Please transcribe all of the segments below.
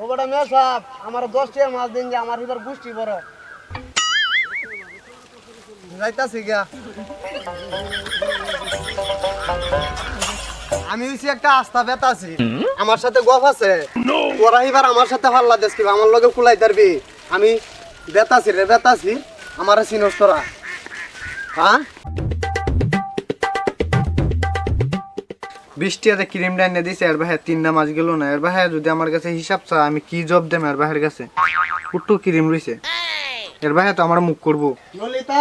ও বড় মেয়ে সাহেব আমার 10 টাকা মাছ দিন যে আমার ভিতর গুষ্টি বড় যাইতাছি গা আমি হইছি একটা আস্থা বেতাছি আমার সাথে গফ আছে ওরা এবার আমার সাথে হাল্লা দেশ কি আমার লগে কুলাই ধরবি আমি বেতাছি রে বেতাছি আমারে চিনস তোরা হ্যাঁ 20 টাকা ক্রিম ডাইনে দিছে এর ভাই 3টা মাছ গেল না এর ভাই যদি আমার কাছে হিসাব চা আমি কি জব দেম এর ভাইয়ের কাছে পুট্টু ক্রিম রইছে এর ভাই তো আমার মুখ করব ললিতা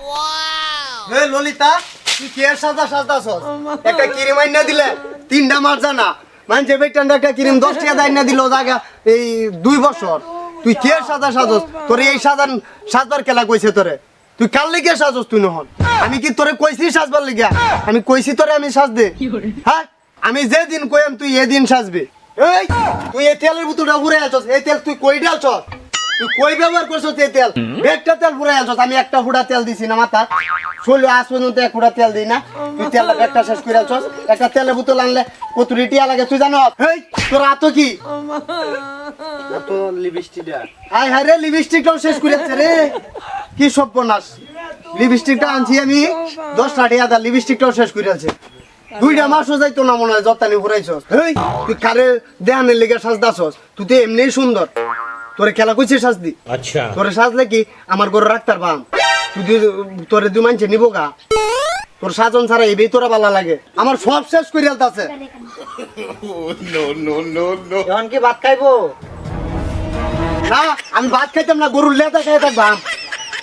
ওয়াও হে ললিতা তুই কি এর সাদা সাদাছস একটা ক্রিম আইনা দিলে 3টা মাছ জানা মানে বেটান্ডা একটা ক্রিম 10 টাকা দাইনা দিল জায়গা এই 2 বছর তুই কি এর সাদা সাজস তোরে এই সাজবার খেলা কইছে তোরে তুই কাল লিগে সাজস তুই নহন আমি কি তোরে কইছি সাজবার লিগা আমি কইছি তোরে আমি সাজ দে হ্যাঁ আমি যে দিন কইম তুই এই দিন সাজবি এই তুই এই তেলের বোতলটা ঘুরে আছস এই তেল তুই কই ডালছস তুই কই ব্যবহার করছস এই তেল একটা তেল ঘুরে আছস আমি একটা ফুটা তেল দিছি না মাথা চলে আজ পর্যন্ত এক ফুটা তেল দেই না তুই তেল একটা শেষ করে আছস একটা তেলের বোতল আনলে কত রিটিয়া লাগে তুই জানো এই তোর আতো কি তো লিপস্টিকটা হায় হায় রে লিপস্টিকটাও শেষ করে আছে রে কি সর্বনাশ লিপস্টিকটা আনছি আমি 10 টাকা লিপস্টিকটাও শেষ করে আছে 2টা মাসও যাইতো না মনে হয় যত্তানি ঘুরাইছস এই তুই কারে দেহানের লেগে সাজদাছস তুই তো এমনিই সুন্দর তোরে খেলা কইছি সাজদি আচ্ছা তোরে সাজলে কি আমার ঘরে রাখতার বাম তুই তোরে দুই মানছে নিব গা তোর সাজন ছাড়া এই তোরা ভালো লাগে আমার সব শেষ করে আলতাছে নো নো নো নো এখন কি ভাত খাইবো না আমি ভাত খাইতাম না গরুর লেদা খাই থাকবাম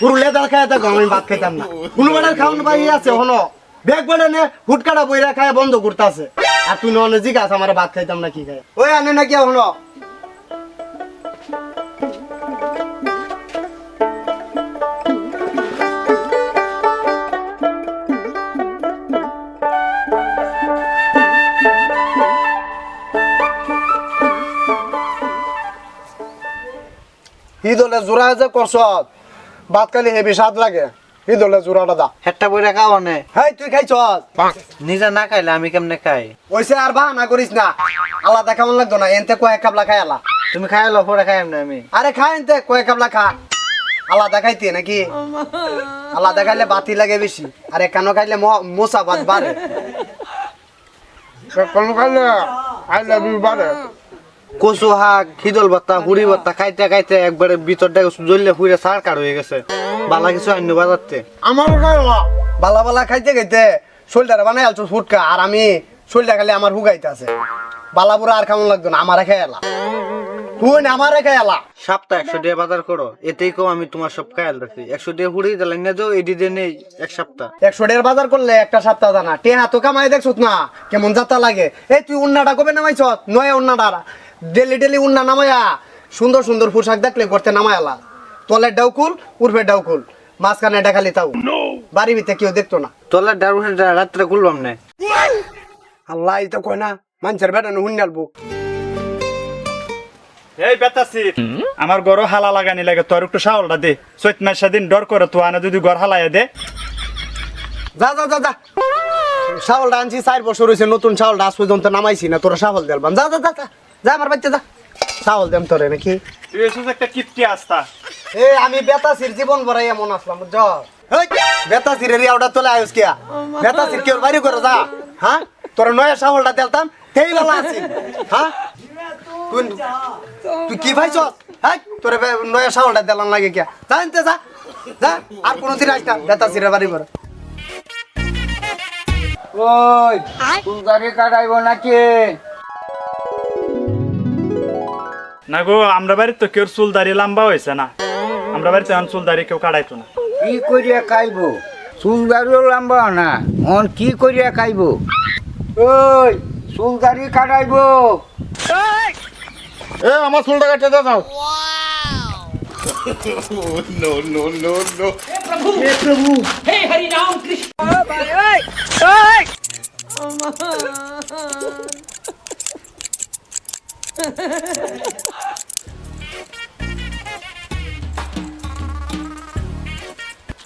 গরুর লেদা খাই থাকবাম আমি ভাত খাইতাম না কোনো বেড়ার খাওয়ানো ভাই আছে হনো বেগ বেড়ে নে হুটকাটা বইরা খায় বন্ধ করতে আছে আর তুই ননে জিগাস আমার ভাত খাইতাম না কি খাই ওই আনে না কি হনো হিদলে জোড়া যে করছ ভাত খালি হেবি স্বাদ লাগে হিদলে জোড়াটা দা হেটটা বইরা খাওয়া নে হেই তুই খাইছস নিজে না খাইলে আমি কেমনে খাই ওইসে আর বাহানা করিস না আলাদা কেমন লাগতো না এনতে কয়েক কাবলা খাই আলা তুমি খাইলো পরে খাইম না আমি আরে খা এনতে কয়েক কাবলা খা আলাদা খাইতে নাকি আলাদা খাইলে বাতি লাগে বেশি আর একানো খাইলে মশা বাদ বাড়ে কোন খাইলে আই লাভ ইউ বারে কচু শাক খিদল ভর্তা হুড়ি ভর্তা খাইতে খাইতে একবারে ভিতরটা জ্বললে ফুড়ে সারকার হয়ে গেছে বালা কিছু আইন বাজারতে আমার বালা বালা খাইতে খাইতে শরীরটা বানাই আলছো ফুটকা আর আমি শরীরটা খালি আমার হুগাইতে আছে বালা বুড়া আর কেমন লাগতো না আমারে খাই এলা তুই না আমারে খাই এলা সপ্তাহ 100 টাকা বাজার করো এতেই কম আমি তোমার সব খায়াল রাখি 100 টাকা হুড়ি দিলেন না যাও এডি দিয়ে নেই এক সপ্তাহ 100 টাকার বাজার করলে একটা সপ্তাহ জানা টেহা তো কামাই দেখছস না কেমন যাত্রা লাগে এই তুই উন্নাটা কবে নামাইছ নয় উন্নাটা ডেলি ডেলি উন্না নামায়া সুন্দর সুন্দর পোশাক দেখলে করতে নামায়ালা তলের ডাউকুল উর্ফে ডাউকুল মাঝখানে এটা খালি তাও বাড়ি ভিতরে কেউ দেখতো না তলের ডাউকুল রাত্রে খুলবাম না আল্লাহ এই তো কয় না মানুষের বেটানো হুন্নালবো এই বেতাছি আমার গরো হালা লাগানি লাগে তোর একটু শাওলটা দে চৈত মাসা দিন ডর করে তো আনা যদি ঘর হালাইয়া দে যা যা যা যা শাওলটা আনছি 4 বছর হয়েছে নতুন শাওলটা আজ পর্যন্ত নামাইছি না তোরা শাওল দেলবাম যা যা যা যা আমার বাচ্চা যা শাওল দেম তোরে নাকি তুই এসেছিস একটা কিপটি আস্তা এই আমি বেতাসির জীবন ভরাই এমন আসলাম বুঝছ এই বেতাসির রিয়াউটা তোলে আয়ুস কিয়া বেতাসির কেউ বাড়ি করে যা হ্যাঁ তোর নয়া শাওলটা দেলতাম তেই ভালো আছি হ্যাঁ তুই কি ভাইছ হ্যাঁ তোর নয়া শাওলটা দেলান লাগে কিয়া জানতে যা যা আর কোনদিন আইস না বেতাসির বাড়ি করে ওই তুই গাড়ি কাটাইব নাকি না গো আমরা বাড়িতে তো কেউ চুল দাড়ি লম্বা হয়েছে না আমরা বাড়িতে এখন চুল দাড়ি কেউ কাটাইতো না কি করিয়া খাইব চুল দাড়িও লম্বা না মন কি করিয়া খাইব ওই চুল দাড়ি কাটাইব এ আমার চুলটা কেটে দাও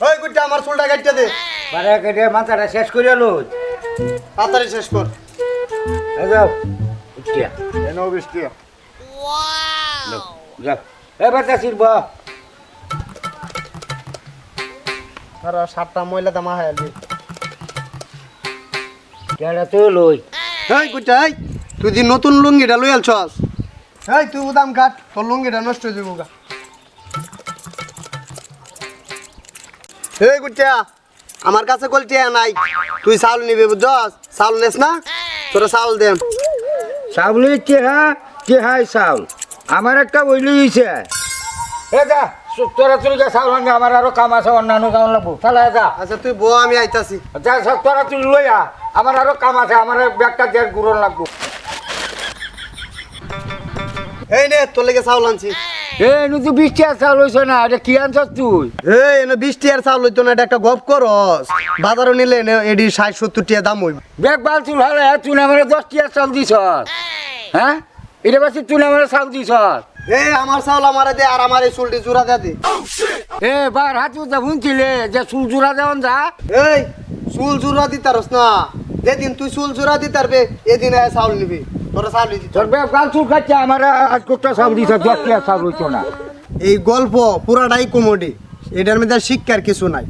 ওই গুড্ডা আমার চুলটা কাটতে দে বারে কেটে মাথাটা শেষ করিয়া লো তাড়াতাড়ি শেষ কর যাও উঠিয়া এনেও বৃষ্টি যা এবার চাষির বা আর 7টা ময়লা দামা হায়ালি কেডা তো লই এই কুচাই তুই যে নতুন লুঙ্গিটা লই আলছস এই তুই উদাম কাট তোর লুঙ্গিটা নষ্ট হয়ে যাবো গা এই কুচা আমার কাছে কলটিয়া নাই তুই চাউল নিবি বুঝছস চাউল নেস না তোরা চাউল দেন চাউলের চেহাই চাউল আমার একটা বইলি হয়েছে এ যা তোরা তুই যা চাউল আনবে আমার আরো কাম আছে অন্যান্য কাম লাগবো তাহলে যা আচ্ছা তুই বউ আমি আইতাছি যা সব তোরা তুই লই আ আমার আরো কাম আছে আমার ব্যাগটা দেড় গুড়ন লাগবো এই নে তোর লেগে চাউল আনছি এ নু তুই 20 টাকা চাউল হইছে না এটা কি আনছস তুই এই এনে 20 টিয়ার চাউল হইতো না এটা একটা গপ করস বাজারও নিলে এডি 60-70 টিয়া দাম হইব ব্যাগ বাল তুই ভালো তুই না আমার 10 টাকা চাউল দিছ হ্যাঁ এটা বাসি তুই না আমার চাউল দিছ এই আমার চাউল আমারে দে আর আমার এই চুলটি জোড়া দে এ বার হাত উঠা শুনছিলে যে চুল জোড়া দেওয়ান যা এই চুল জোড়া দিতারস না যেদিন তুই চুল জোড়া দিতারবে এদিন আয় চাউল নিবি তোরা চাউল দিতি তোর ব্যাগ বাল চুল খাচ্ছে আমার আজ কোটা চাউল দিছ 10 টাকা চাউল হইতো না এই গল্প পুরাটাই কমেডি এটার মধ্যে শিক্ষার কিছু নাই